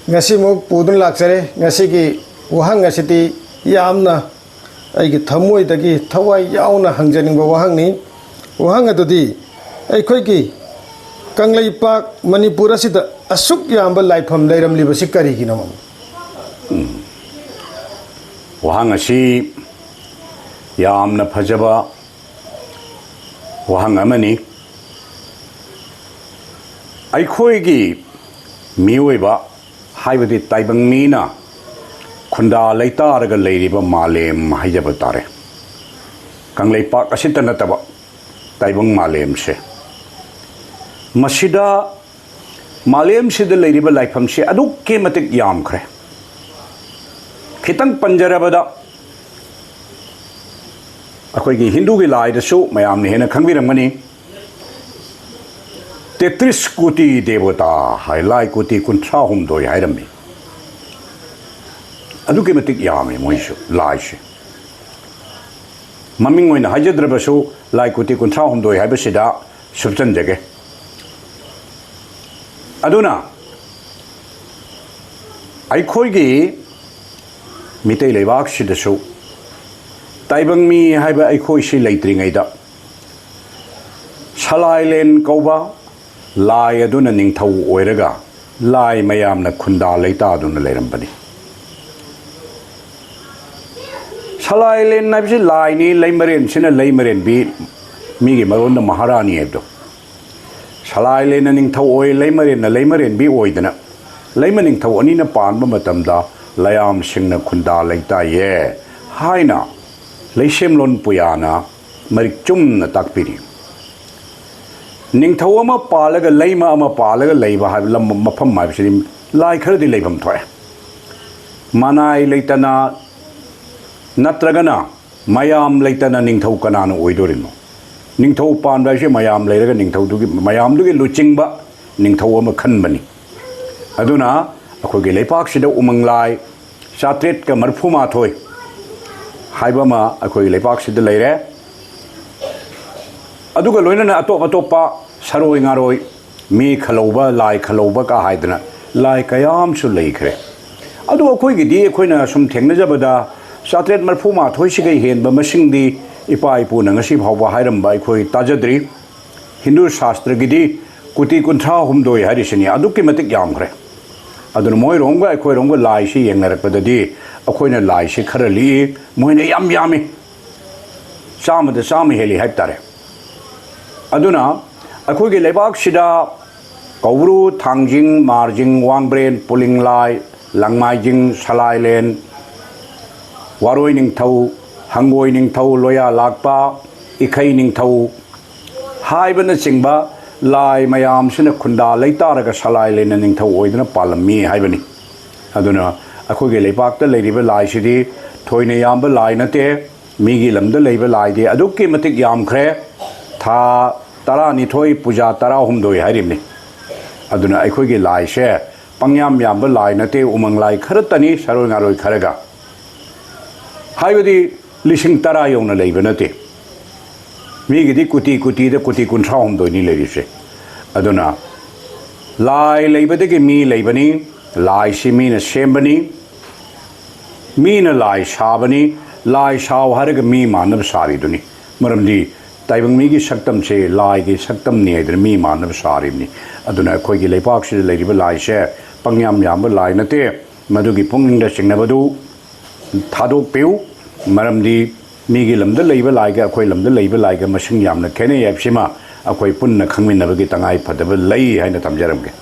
ngasi muk pudun laksare ngasi ki wahang ngasi ti yamna aigi thamoi dagi thawai yauna hangjaning ba wahang ni wahang adudi ai khoi ki kanglai pak manipur asida asuk yamba laipham lairam liba si karigino wahang asi yamna phajaba wahang amani ai khoi gi mioi ba haibadi taibang mina khunda leita raga leiriba malem haijaba tare kanglei pak asita nataba taibang malem se masida malem sida leiriba laipham se aduk ke matik yam khre khitang panjarabada akoi gi hindu gi lai da su mayam ne hena khangbiramani 33 कोटी देवता हाइलाई कोटी कुंठा हम दो हाइरमी अदुके मतिक यामे मोइसु लाइसे ममिंग ओइन हाइजद्रबसु लाई कोटी कुंठा हम दो हाइबसिदा सुबचन जगे अदुना आइखोइगी मितै लेबाक सिदसु ताइबंग मी हाइबा आइखोइसि लैत्रिङैदा सलाइलेन कौबा lai aduna ningthau oiraga lai mayam na khunda leita aduna leirambani salai len na bi lai ni leimaren sina leimaren bi mi gi maron na maharani ebdo salai len na ningthau oi leimaren bi oidana leima ningthau ani na pan ba matam da layam sing na khunda leita ye haina leisem lon puyana marik chum na takpiri Ningthou अमा पालगा lemma अमा पालगा लैबा हाब lump मफम हाबसिम लाइ खरदि लैफम थोय मनाय लैतना नत्रगना मयाम लैतना निंगथौ कनानो ओइदोरिनो निंगथौ पानबासे मयाम लैरगा निंगथौ दुगी मयाम दुगी लुचिंगबा निंगथौ अमा खनबनी अदुना अखोगे लैपाक सिदा उमंग लाइ सात्रेट का मरफुमा थोय हाइबमा अखोगे लैपाक सिदा लैरे अदुगा लोइना अतोप अतोपा सरोय ngaroy mi khaloba lai khaloba ka haidna lai kayam su leikhre adu akhoi gi di akhoi sum thengna jabada satret marphu ma thoi si gai hen ba masing di ipai pu na ngasi bhawba hairam ba akhoi tajadri hindu shastra gi di kuti kuntha humdoi harisini adu ki matik yam khre adu moi rongga akhoi rongga lai si yengnarak pada di akhoi na lai si kharali moi na yam yami samada sami heli haiptare aduna अखोगे लेबाक सिदा Kourou थांजिंग margin Wangbren pulling लाई लंगमाइजिंग सलाइलेन वारोय निंगथौ हंगोय निंगथौ लोया लाकपा इखै निंगथौ हाइबन चिंबा लाई मयाम सिना खुंदा लेतारगा सलाइलेन निंगथौ ओइदना पालमी हाइबनी अदुना अखोगे लेबाक त लेरिबा लाई सिदी थोइने यामबा लाई नते मीगी lambda लेबा लाई दे अदुके मतिक यामख्रे था तरा निथोई पूजा तरा हुमदोई हारिमनी अदुना अखोइगे लाई से पंग्याम याम लाई नते उमंग लाई खरतनी सरोय ngaroy Kharga हाइबदी लिसिंग तरा यौना लेबा नते मीगिदी कुटी कुटी दे कुटी कुंठा हुमदोई नि लेरिसे अदुना लाई लेबदगे मी लेबनी लाई सि मीना सेमबनी मीना लाई साबनी लाई साव हरग मी मानव सारी दुनी मरमदी ताइबंग मी की सक्तम से लाई की सक्तम ने मी मानव सारिबनी अदुना अखोई की लेपाक से लेरिबा लाई से पंग्याम याम लाई नते मदुगी पुंगिंग द सिंगनबदु थादो पेउ मरमदी मी की लमद लेबा लाई के अखोई लमद लेबा लाई के मसिंग यामना खेने याबसिमा अखोई पुन्ना खंगमिनबगी तंगाई फदब लई हाइना तमजरमगे